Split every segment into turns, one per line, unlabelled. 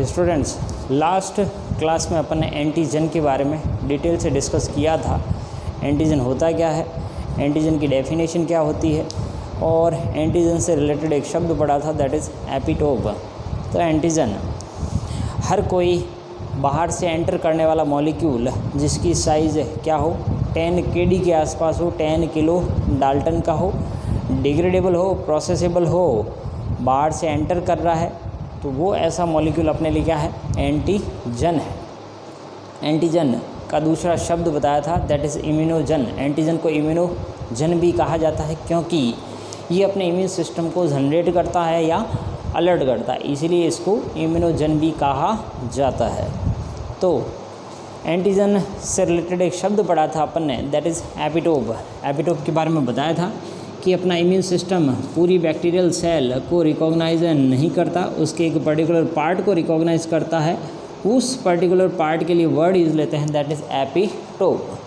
Students, last class में अपन ने antigen के बारे में डिटेल से डिस्कस किया था। एंटीजन होता क्या है, एंटीजन की डेफिनेशन क्या होती है, और एंटीजन से रिलेटेड एक शब्द पढ़ा था, दैट इज़ एपिटोप। तो एंटीजन हर कोई बाहर से एंटर करने वाला मॉलिक्यूल जिसकी साइज़ क्या हो, 10 kD के आसपास हो, 10 किलो डाल्टन का हो, डिग्रेडेबल हो, प्रोसेसेबल हो, बाहर से एंटर कर रहा है, तो वो ऐसा मॉलिक्यूल अपने लिए क्या है, एंटीजन है। एंटीजन का दूसरा शब्द बताया था, दैट इज़ इम्यूनोजन। एंटीजन को इम्यूनोजन भी कहा जाता है क्योंकि ये अपने इम्यून सिस्टम को जनरेट करता है या अलर्ट करता है, इसीलिए इसको इम्यूनोजन भी कहा जाता है। तो एंटीजन से रिलेटेड एक शब्द पढ़ा था अपन ने, दैट इज़ एपिटोप। एपिटोप के बारे में बताया था कि अपना इम्यून सिस्टम पूरी बैक्टीरियल सेल को रिकॉग्नाइज नहीं करता, उसके एक पर्टिकुलर पार्ट को रिकॉग्नाइज करता है। उस पर्टिकुलर पार्ट के लिए वर्ड यूज़ लेते हैं, दैट इज़ एपिटोप।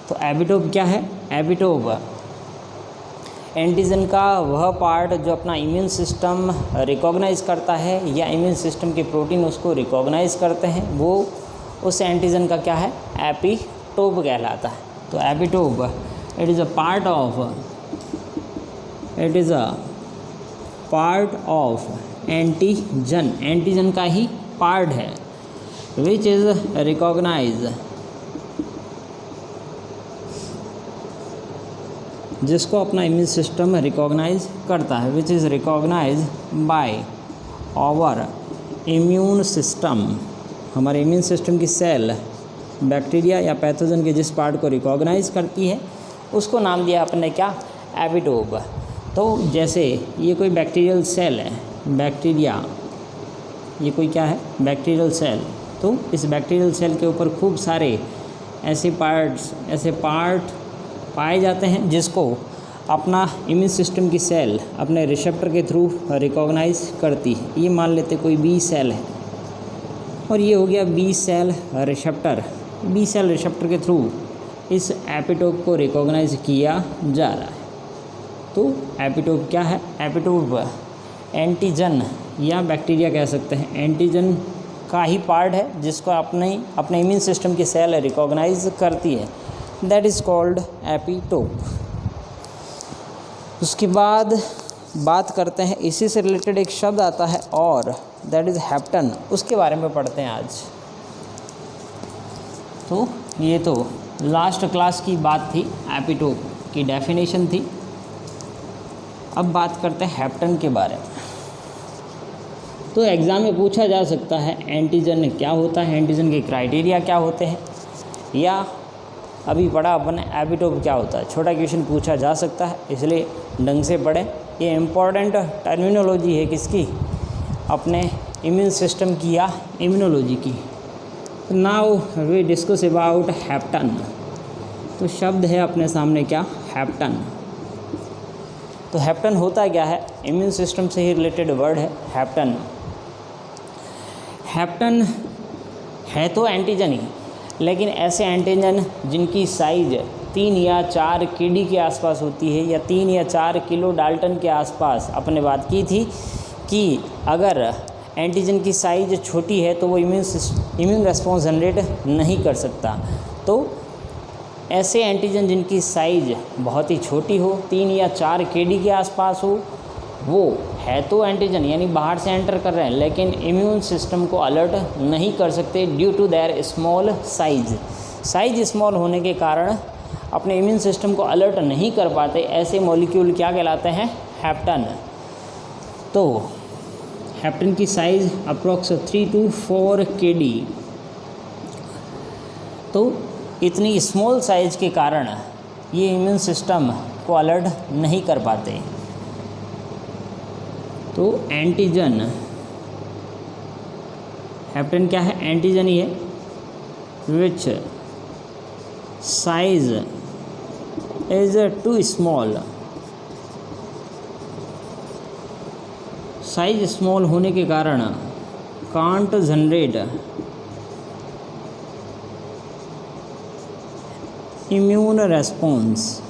तो एपिटोप क्या है? एपिटोप एंटीजन का वह पार्ट जो अपना इम्यून सिस्टम रिकॉग्नाइज करता है या इम्यून सिस्टम के प्रोटीन उसको रिकॉग्नाइज करते हैं, वो उस एंटीजन का क्या है, एपिटोप कहलाता है। तो epitope it is a part of antigen, antigen का ही पार्ट है, विच इज़ रिकॉग्नाइज, जिसको अपना इम्यून सिस्टम रिकॉग्नाइज करता है, which is recognize by our immune system. हमारे इम्यून सिस्टम की सेल बैक्टीरिया या पैथोजन के जिस पार्ट को रिकॉग्नाइज करती है उसको नाम दिया अपने क्या, एपिटोप। तो जैसे ये कोई बैक्टीरियल सेल है, बैक्टीरिया, ये कोई क्या है, बैक्टीरियल सेल। तो इस बैक्टीरियल सेल के ऊपर खूब सारे ऐसे पार्ट पाए जाते हैं जिसको अपना इम्यून सिस्टम की सेल अपने रिसेप्टर के थ्रू रिकॉग्नाइज करती है। ये मान लेते कोई बी सेल है और ये हो गया B cell receptor. B cell receptor के थ्रू इस एपिटोप को रिकॉग्नाइज किया जा रहा है। तो एपिटोप क्या है? एपिटोप एंटीजन या बैक्टीरिया कह सकते हैं, एंटीजन का ही पार्ट है जिसको अपने इम्यून सिस्टम की सेल रिकॉग्नाइज करती है, दैट इज़ कॉल्ड एपिटोप। उसके बाद बात करते हैं, इसी से रिलेटेड एक शब्द आता है और दैट इज़ हैप्टन, उसके बारे में पढ़ते हैं आज। तो ये तो लास्ट क्लास की बात थी, एपिटोप की डेफिनेशन थी। अब बात करते हैं हैप्टन के बारे में। तो एग्ज़ाम में पूछा जा सकता है एंटीजन क्या होता है, एंटीजन के क्राइटेरिया क्या होते हैं, या अभी पढ़ा अपन एपिटोप क्या होता है, छोटा क्वेश्चन पूछा जा सकता है, इसलिए ढंग से पढ़ें। ये इम्पॉर्टेंट टर्मिनोलॉजी है किसकी, अपने इम्यून सिस्टम की या इम्यूनोलॉजी की। Now we discuss about hapten. तो शब्द है अपने सामने क्या, हैप्टन। तो हैप्टन होता क्या है, इम्यून सिस्टम से ही रिलेटेड वर्ड है हैप्टन। हैप्टन है तो एंटीजन ही, लेकिन ऐसे एंटीजन जिनकी साइज 3 या 4 kD के आसपास होती है या 3 या 4 किलो डाल्टन के आसपास। अपने बात की थी कि अगर एंटीजन की साइज छोटी है तो वो इम्यून रेस्पॉन्स जनरेट नहीं कर सकता। तो ऐसे एंटीजन जिनकी साइज बहुत ही छोटी हो, 3 या 4 kD के आसपास हो, वो है तो एंटीजन यानी बाहर से एंटर कर रहे हैं, लेकिन इम्यून सिस्टम को अलर्ट नहीं कर सकते due to their small size. Size small होने के कारण अपने इम्यून सिस्टम को अलर्ट नहीं कर पाते, ऐसे मॉलिक्यूल क्या कहलाते हैं, हैप्टन। तो हैप्टन की साइज अप्रॉक्स 3 to 4 kD। तो इतनी स्मॉल साइज के कारण ये इम्यून सिस्टम को अलर्ट नहीं कर पाते। तो एंटीजन, हैप्टन क्या है, एंटीजन ही है, which size is too small. Size small होने के कारण कांट जनरेट इम्यून रेस्पॉन्स।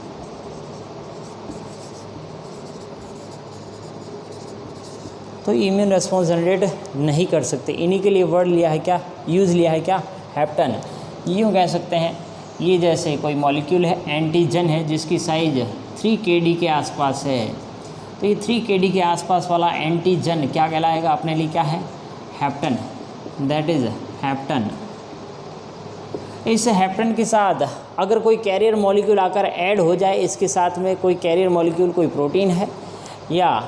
तो इम्यून रेस्पॉन्स जनरेट नहीं कर सकते। इन्हीं के लिए वर्ड लिया है क्या, यूज़ लिया है क्या, हैप्टन। यूँ कह सकते हैं ये जैसे कोई मॉलिक्यूल है, एंटीजन है जिसकी साइज 3 kD के आसपास है, तो ये 3 kD के आसपास वाला एंटीजन क्या कहलाएगा, अपने लिए क्या है, हैप्टन, दैट इज़ हैप्टन। इस हैप्टन के साथ अगर कोई कैरियर मॉलिक्यूल आकर ऐड हो जाए, इसके साथ में कोई कैरियर मॉलिक्यूल, कोई प्रोटीन है या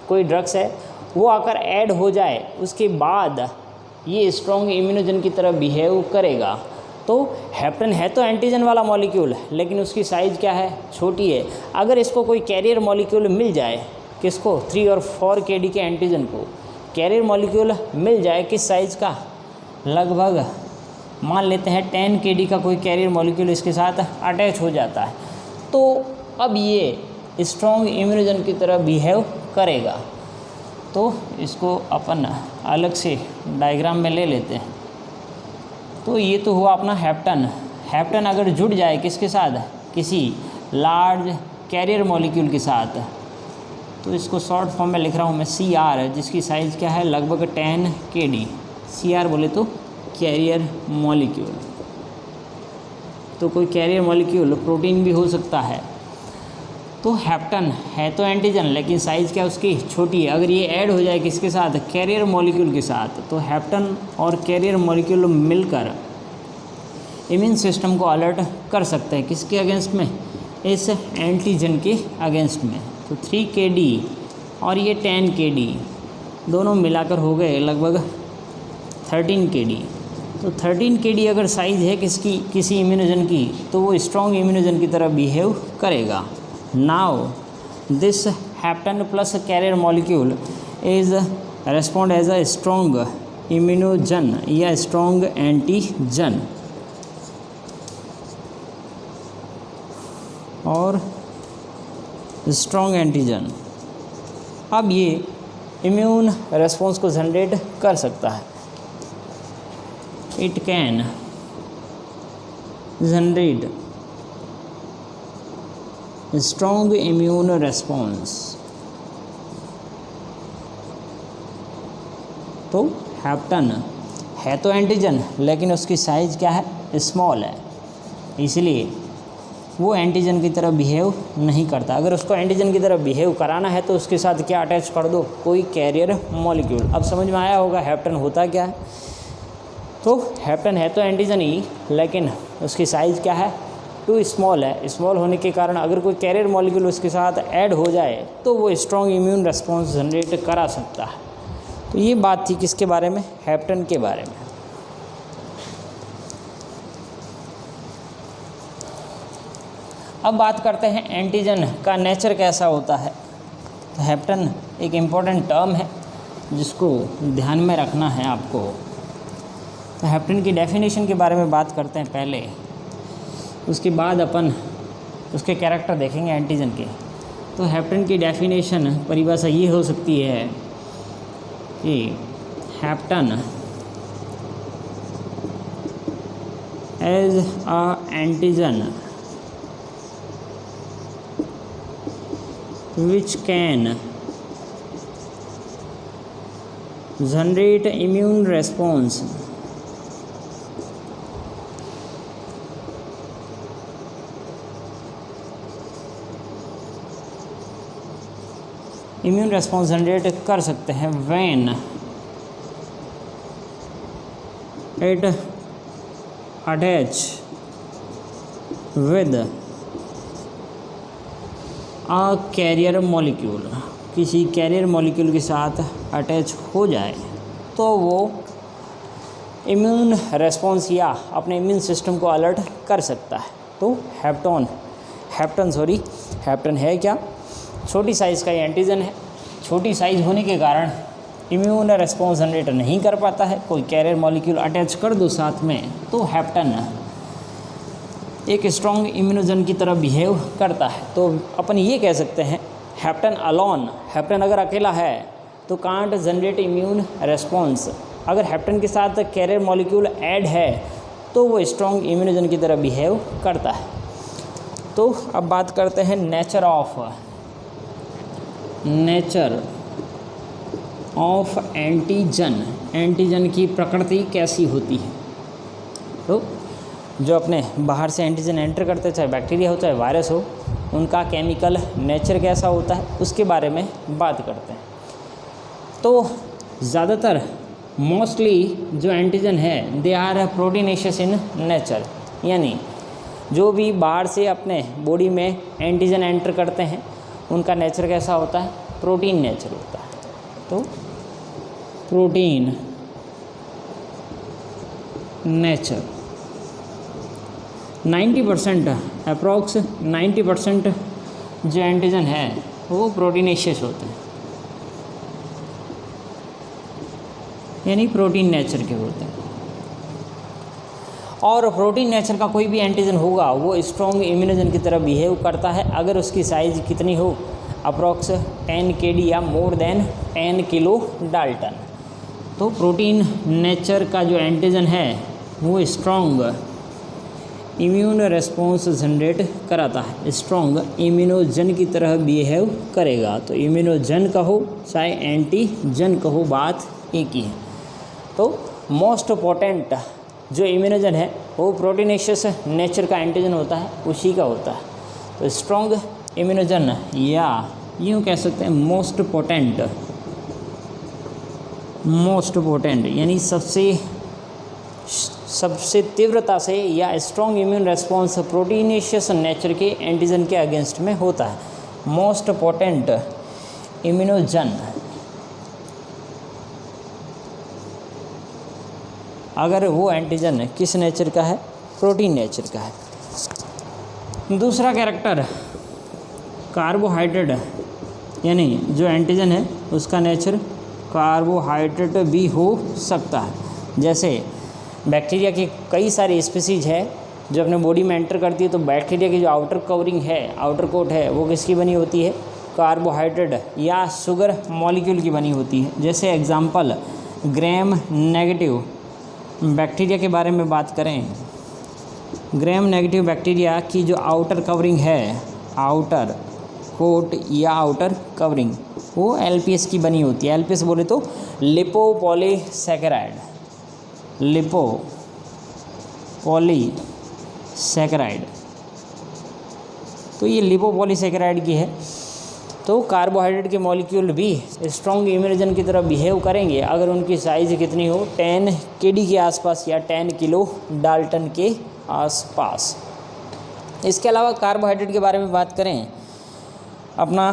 कोई ड्रग्स है, वो आकर ऐड हो जाए, उसके बाद ये स्ट्रॉन्ग इम्यूनोजन की तरह बिहेव करेगा। तो हैप्टन है तो एंटीजन वाला मॉलिक्यूल, लेकिन उसकी साइज़ क्या है, छोटी है। अगर इसको कोई कैरियर मॉलिक्यूल मिल जाए, किसको, 3 और 4 kD के एंटीजन को कैरियर मॉलिक्यूल मिल जाए, किस साइज़ का, लगभग मान लेते हैं 10 kD का कोई कैरियर मॉलिक्यूल इसके साथ अटैच हो जाता है, तो अब ये स्ट्रॉन्ग इम्यूनोजन की तरह बिहेव करेगा। तो इसको अपन अलग से डायग्राम में ले लेते हैं। तो ये तो हुआ अपना हैप्टन। हैप्टन अगर जुड़ जाए किसके साथ, किसी लार्ज कैरियर मॉलिक्यूल के साथ, तो इसको शॉर्ट फॉर्म में लिख रहा हूँ मैं CR, जिसकी साइज़ क्या है, लगभग 10 kD। CR बोले तो कैरियर मॉलिक्यूल, तो कोई कैरियर मॉलिक्यूल प्रोटीन भी हो सकता है। तो हैप्टन है तो एंटीजन, लेकिन साइज़ क्या उसकी, छोटी है। अगर ये ऐड हो जाए किसके साथ, कैरियर मॉलिक्यूल के साथ, तो हैप्टन और कैरियर मॉलिक्यूल मिलकर इम्यून सिस्टम को अलर्ट कर सकते हैं, किसके अगेंस्ट में, इस एंटीजन के अगेंस्ट में। तो 3 kD और ये 10 kD दोनों मिलाकर हो गए लगभग 13 kD। तो 13 kD अगर साइज़ है किसकी, किसी इम्यूनोजन की, तो वो स्ट्रॉन्ग इम्यूनोजन की तरह बिहेव करेगा। Now this hapten plus carrier molecule is respond as a strong immunogen या स्ट्रॉन्ग एंटीजन और स्ट्रॉन्ग एंटीजन। अब ये इम्यून रेस्पॉन्स को जनरेट कर सकता है। It can generate a strong immune response। तो हैप्टन है तो एंटीजन, लेकिन उसकी साइज़ क्या है, स्मॉल है, इसलिए वो एंटीजन की तरह बिहेव नहीं करता। अगर उसको एंटीजन की तरह बिहेव कराना है तो उसके साथ क्या अटैच कर दो, कोई कैरियर मॉलिक्यूल। अब समझ में आया होगा हैप्टन होता क्या है। तो हैप्टन है तो एंटीजन ही, लेकिन उसकी साइज़ क्या है, टू स्मॉल है। स्मॉल होने के कारण अगर कोई कैरियर मॉलिक्यूल उसके साथ ऐड हो जाए तो वो स्ट्रॉन्ग इम्यून रेस्पॉन्स जनरेट करा सकता है। तो ये बात थी किसके बारे में, हैप्टन के बारे में। अब बात करते हैं एंटीजन का नेचर कैसा होता है। तो हैप्टन एक इम्पॉर्टेंट टर्म है जिसको ध्यान में रखना है आपको। तो हैप्टन की डेफिनेशन के बारे में बात करते हैं पहले, उसके बाद अपन उसके कैरेक्टर देखेंगे एंटीजन के। तो हैप्टन की डेफिनेशन, परिभाषा ये हो सकती है कि hapten as a antigen which can generate immune response immune response generate कर सकते हैं when it attach with a carrier molecule, किसी कैरियर मॉलिक्यूल के साथ अटैच हो जाए तो वो इम्यून रेस्पॉन्स या अपने इम्यून सिस्टम को अलर्ट कर सकता है। तो हैप्टन है क्या, छोटी साइज़ का एंटीजन है। छोटी साइज़ होने के कारण इम्यून रेस्पॉन्स जनरेट नहीं कर पाता है। कोई कैरियर मॉलिक्यूल अटैच कर दो साथ में तो हैप्टन एक स्ट्रॉन्ग इम्यूनोजन की तरह बिहेव करता है। तो अपन ये कह सकते हैं हैप्टन अलोन, हैप्टन अगर अकेला है तो कांट जनरेट इम्यून रेस्पॉन्स। अगर हैप्टन के साथ कैरियर मॉलिक्यूल ऐड है तो वो स्ट्रॉन्ग इम्यूनोजन की तरह बिहेव करता है। तो अब बात करते हैं नेचर ऑफ एंटीजन, एंटीजन की प्रकृति कैसी होती है। तो जो अपने बाहर से एंटीजन एंटर करते, चाहे बैक्टीरिया हो चाहे वायरस हो, उनका केमिकल नेचर कैसा होता है उसके बारे में बात करते हैं। तो ज़्यादातर मोस्टली जो एंटीजन है they are proteinaceous in nature, यानी जो भी बाहर से अपने बॉडी में एंटीजन एंटर करते हैं उनका नेचर कैसा होता है, प्रोटीन नेचर होता है। तो प्रोटीन नेचर 90% अप्रॉक्स 90% जो एंटीजन है वो प्रोटीनेशियस होते हैं, यानी प्रोटीन नेचर के होते हैं। और प्रोटीन नेचर का कोई भी एंटीजन होगा वो स्ट्रॉन्ग इम्यूनोजन की तरह बिहेव करता है अगर उसकी साइज़ कितनी हो, अप्रॉक्स 10 kD या मोर देन 10 किलो डाल्टन। तो प्रोटीन नेचर का जो एंटीजन है वो स्ट्रॉन्ग इम्यून रेस्पॉन्स जनरेट कराता है, स्ट्रॉन्ग इम्यूनोजन की तरह बिहेव करेगा। तो इम्यूनोजन कहो चाहे एंटीजन कहो, बात एक ही है। तो मोस्ट पोटेंट जो इम्यूनोजन है वो प्रोटीनेशियस नेचर का एंटीजन होता है, उसी का होता है। तो स्ट्रॉन्ग इम्यूनोजन या यूँ कह सकते हैं मोस्ट पोटेंट यानी सबसे तीव्रता से या strong immune response proteinaceous nature के एंटीजन के अगेंस्ट में होता है। मोस्ट पोटेंट इम्यूनोजन अगर वो एंटीजन किस नेचर का है, प्रोटीन नेचर का है। दूसरा कैरेक्टर कार्बोहाइड्रेट, यानी जो एंटीजन है उसका नेचर कार्बोहाइड्रेट भी हो सकता है। जैसे बैक्टीरिया की कई सारी स्पीसीज है जो अपने बॉडी में एंटर करती है, तो बैक्टीरिया की जो आउटर कवरिंग है, आउटर कोट है, वो किसकी बनी होती है, कार्बोहाइड्रेट या शुगर मॉलिक्यूल की बनी होती है। जैसे एग्जांपल ग्राम नेगेटिव बैक्टीरिया के बारे में बात करें, ग्राम नेगेटिव बैक्टीरिया की जो आउटर कवरिंग है, आउटर कोट या आउटर कवरिंग, वो एलपीएस की बनी होती है। एलपीएस बोले तो लिपोपॉलीसैकेराइड, लिपोपॉलीसैकेराइड। तो ये लिपोपॉलीसैकेराइड की है। तो कार्बोहाइड्रेट के मॉलिक्यूल भी स्ट्रॉन्ग इम्यूनोजन की तरह बिहेव करेंगे अगर उनकी साइज़ कितनी हो, 10 kD के आसपास या 10 किलो डाल्टन के आसपास। इसके अलावा कार्बोहाइड्रेट के बारे में बात करें, अपना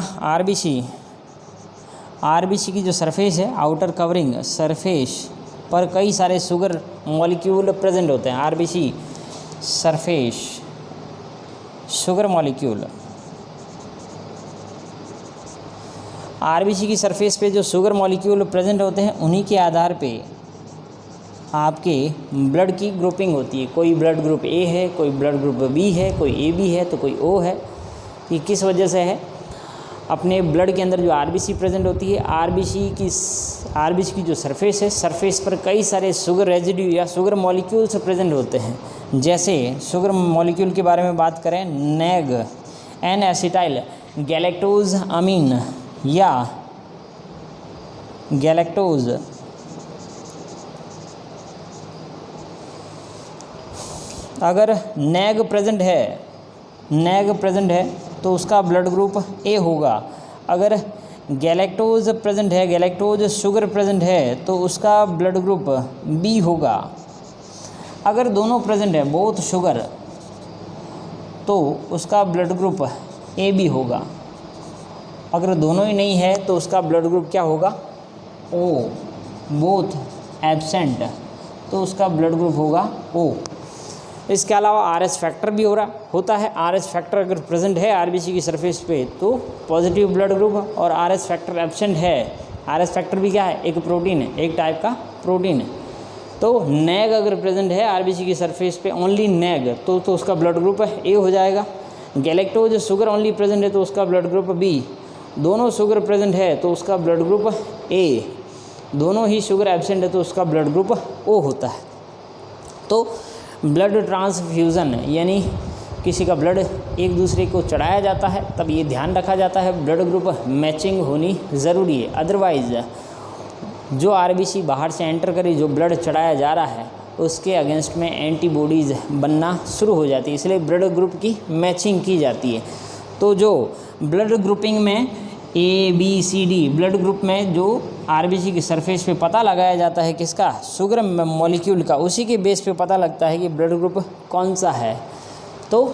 आरबीसी की जो सरफेस है, आउटर कवरिंग सरफेस पर कई सारे शुगर मॉलिक्यूल प्रेजेंट होते हैं। RBC surface sugar molecule, RBC की सरफेस पे जो शुगर मॉलिक्यूल प्रेजेंट होते हैं उन्हीं के आधार पे आपके ब्लड की ग्रुपिंग होती है। कोई ब्लड ग्रुप ए है, कोई ब्लड ग्रुप बी है, कोई ए बी है तो कोई ओ है। ये किस वजह से है, अपने ब्लड के अंदर जो आरबीसी प्रेजेंट होती है, आरबीसी की जो सरफेस है, सरफेस पर कई सारे शुगर रेजिड्यू या शुगर मॉलिक्यूल्स प्रेजेंट होते हैं। जैसे शुगर मॉलिक्यूल के बारे में बात करें, नेग एन एसिटाइल गैलेक्टोज अमीन या गैलेक्टोज अगर नेग प्रेजेंट है तो उसका ब्लड ग्रुप ए होगा। अगर गैलेक्टोज प्रेजेंट है, गैलेक्टोज शुगर प्रेजेंट है तो उसका ब्लड ग्रुप बी होगा। अगर दोनों प्रेजेंट है, बोथ शुगर, तो उसका ब्लड ग्रुप ए बी होगा। अगर दोनों ही नहीं है तो उसका ब्लड ग्रुप क्या होगा, ओ। बोथ एब्सेंट तो उसका ब्लड ग्रुप होगा ओ। इसके अलावा आरएस फैक्टर भी होता है। आरएस फैक्टर अगर प्रेजेंट है आरबीसी की सरफेस पे तो पॉजिटिव ब्लड ग्रुप, और आरएस फैक्टर एब्सेंट है, आरएस फैक्टर भी क्या है, एक प्रोटीन है, एक टाइप का प्रोटीन है। तो नेग अगर प्रेजेंट है आरबीसी की सरफेस पे, ओनली नेग, तो उसका ब्लड ग्रुप ए हो जाएगा। गैलेक्टोज शुगर ओनली प्रेजेंट है तो उसका ब्लड ग्रुप बी। दोनों शुगर प्रेजेंट है तो उसका ब्लड ग्रुप ए। दोनों ही शुगर एब्सेंट है तो उसका ब्लड ग्रुप ओ होता है। तो ब्लड ट्रांसफ्यूज़न यानी किसी का ब्लड एक दूसरे को चढ़ाया जाता है तब ये ध्यान रखा जाता है ब्लड ग्रुप मैचिंग होनी ज़रूरी है, अदरवाइज़ जो आरबीसी बाहर से एंटर करी, जो ब्लड चढ़ाया जा रहा है, उसके अगेंस्ट में एंटीबॉडीज़ बनना शुरू हो जाती है, इसलिए ब्लड ग्रुप की मैचिंग की जाती है। तो जो ब्लड ग्रुपिंग में A B C D blood group में जो आरबीसी की सरफेस पे पता लगाया जाता है किसका, शुगर मॉलिक्यूल का, उसी के बेस पे पता लगता है कि ब्लड ग्रुप कौन सा है। तो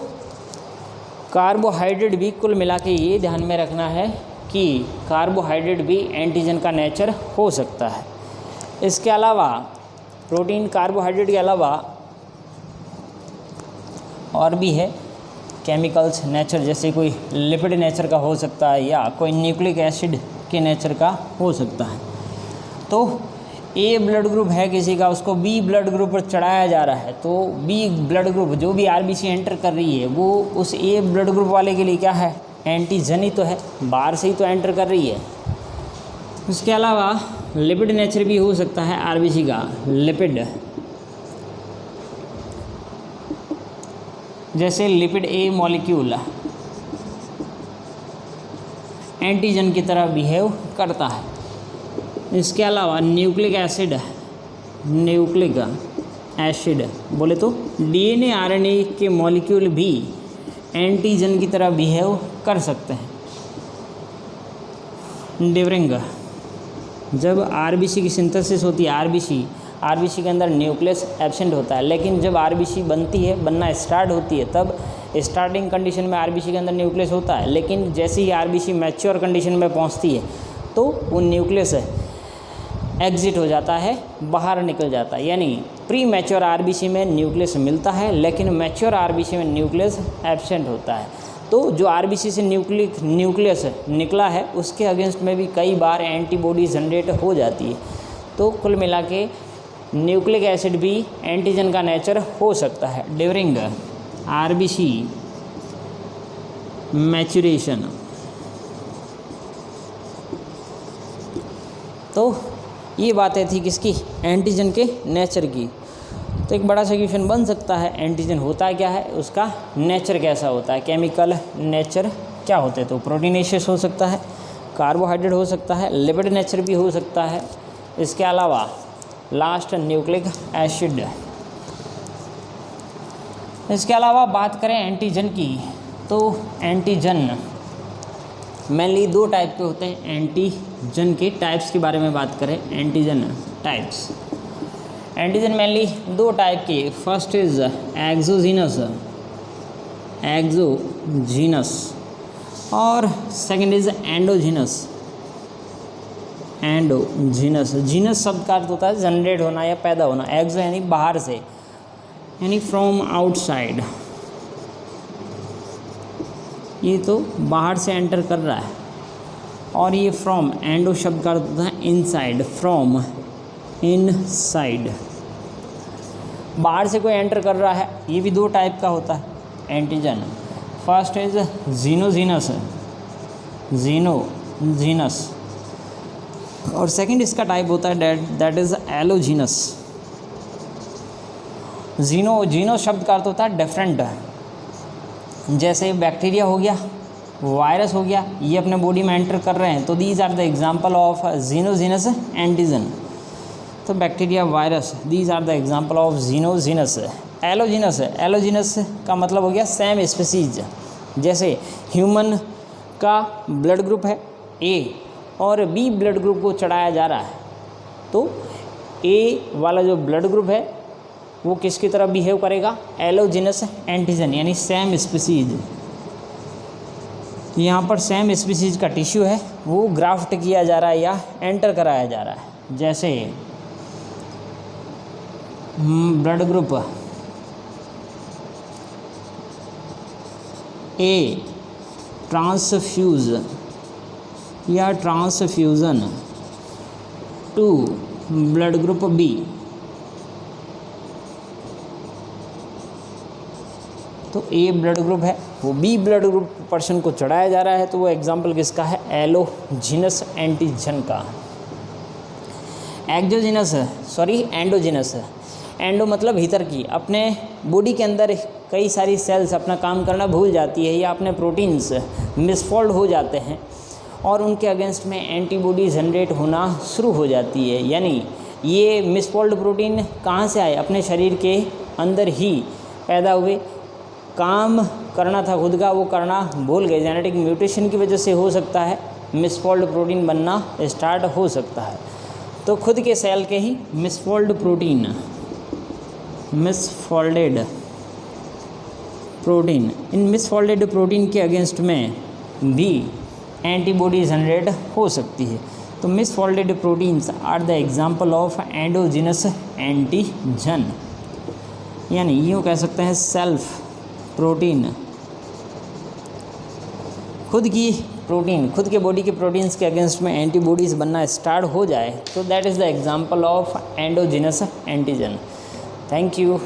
कार्बोहाइड्रेट भी कुल मिला के ये ध्यान में रखना है कि कार्बोहाइड्रेट भी एंटीजन का नेचर हो सकता है। इसके अलावा प्रोटीन कार्बोहाइड्रेट के अलावा और भी है केमिकल्स नेचर, जैसे कोई लिपिड नेचर का हो सकता है या कोई न्यूक्लिक एसिड के नेचर का हो सकता है। तो ए ब्लड ग्रुप है किसी का, उसको बी ब्लड ग्रुप पर चढ़ाया जा रहा है, तो बी ब्लड ग्रुप जो भी आरबीसी एंटर कर रही है वो उस ए ब्लड ग्रुप वाले के लिए क्या है, एंटीजन ही तो है, बाहर से ही तो एंटर कर रही है। उसके अलावा लिपिड नेचर भी हो सकता है आरबीसी का, लिपिड, जैसे लिपिड ए मॉलिक्यूल एंटीजन की तरह बिहेव करता है। इसके अलावा न्यूक्लिक एसिड बोले तो डीएनए आरएनए के मॉलिक्यूल भी एंटीजन की तरह बिहेव कर सकते हैं। ड्यूरिंग जब आरबीसी की सिंथेसिस होती है, आरबीसी के अंदर न्यूक्लियस एब्सेंट होता है, लेकिन जब आरबीसी बनती है, बनना स्टार्ट होती है, तब स्टार्टिंग कंडीशन में आरबीसी के अंदर न्यूक्लियस होता है, लेकिन जैसे ही आरबीसी मैच्योर कंडीशन में पहुंचती है तो वो न्यूक्लियस एग्जिट हो जाता है, बाहर निकल जाता है। यानी प्री मैच्योर आरबीसी में न्यूक्लियस मिलता है, लेकिन मैच्योर आरबीसी में न्यूक्लियस एब्सेंट होता है। तो जो आरबीसी से न्यूक्लियस निकला है उसके अगेंस्ट में भी कई बार एंटीबॉडी जनरेट हो जाती है। तो कुल मिला के न्यूक्लिक एसिड भी एंटीजन का नेचर हो सकता है ड्यूरिंग आरबीसी मैच्योरेशन। तो ये बातें थी किसकी, एंटीजन के नेचर की। तो एक बड़ा सा क्वेश्चन बन सकता है, एंटीजन होता क्या है, उसका नेचर कैसा होता है, केमिकल नेचर क्या होते हैं। तो प्रोटीनेशियस हो सकता है, कार्बोहाइड्रेट हो सकता है, लिपिड नेचर भी हो सकता है। इसके अलावा लास्ट न्यूक्लिक एसिड। इसके अलावा बात करें एंटीजन की, तो एंटीजन मेनली दो टाइप के होते हैं। एंटीजन के टाइप्स के बारे में बात करें, एंटीजन टाइप्स, एंटीजन मेनली दो टाइप के। फर्स्ट इज एक्सोजीनस और सेकंड इज एंडोजीनस। जीनस शब्द का अर्थ होता है जनरेट होना या पैदा होना। एक्सो यानी बाहर से, यानी फ्रॉम आउटसाइड, ये तो बाहर से एंटर कर रहा है। और ये फ्रॉम, एंडो शब्द का अर्थ होता है इनसाइड, फ्रॉम इनसाइड, बाहर से कोई एंटर कर रहा है। ये भी दो टाइप का होता है एंटीजन। फर्स्ट इज जीनोजीनस और सेकंड इसका टाइप होता है दैट इज एलोजीनस। जीनो शब्द का अर्थ होता है डिफरेंट, जैसे बैक्टीरिया हो गया, वायरस हो गया, ये अपने बॉडी में एंटर कर रहे हैं, तो these are the example of xenogenous antigen. तो बैक्टीरिया, वायरस, these are the example of xenogenous. Allogenous का मतलब हो गया सेम स्पीसीज, जैसे ह्यूमन का ब्लड ग्रुप है ए और बी ब्लड ग्रुप को चढ़ाया जा रहा है, तो ए वाला जो ब्लड ग्रुप है वो किसकी तरह बिहेव करेगा, एलोजीनस एंटीजन, यानी सेम स्पीसीज। यहाँ पर सेम स्पीसीज का टिश्यू है वो ग्राफ्ट किया जा रहा है या एंटर कराया जा रहा है। जैसे ब्लड ग्रुप ए ट्रांसफ्यूज या transfusion to blood group B, तो ए ब्लड ग्रुप है वो बी ब्लड ग्रुप पर्सन को चढ़ाया जा रहा है, तो वो एग्जाम्पल किसका है, एलोजीनस एंटीजन का। एंडोजीनस, एंडो मतलब भीतर की, अपने बॉडी के अंदर कई सारी सेल्स अपना काम करना भूल जाती है या अपने प्रोटीन्स मिसफोल्ड हो जाते हैं और उनके अगेंस्ट में एंटीबॉडी जनरेट होना शुरू हो जाती है। यानी ये मिसफोल्ड प्रोटीन कहाँ से आए? अपने शरीर के अंदर ही पैदा हुए, काम करना था खुद का वो करना भूल गए, जेनेटिक म्यूटेशन की वजह से हो सकता है मिसफोल्ड प्रोटीन बनना स्टार्ट हो सकता है। तो खुद के सेल के ही misfolded protein, in misfolded protein के अगेंस्ट में भी एंटीबॉडी जनरेट हो सकती है। तो misfolded proteins are the example of endogenous antigen, यानी यूँ कह सकते हैं सेल्फ प्रोटीन, खुद के बॉडी के प्रोटीन्स के अगेंस्ट में एंटीबॉडीज़ बनना स्टार्ट हो जाए तो that is the example of endogenous antigen. Thank you.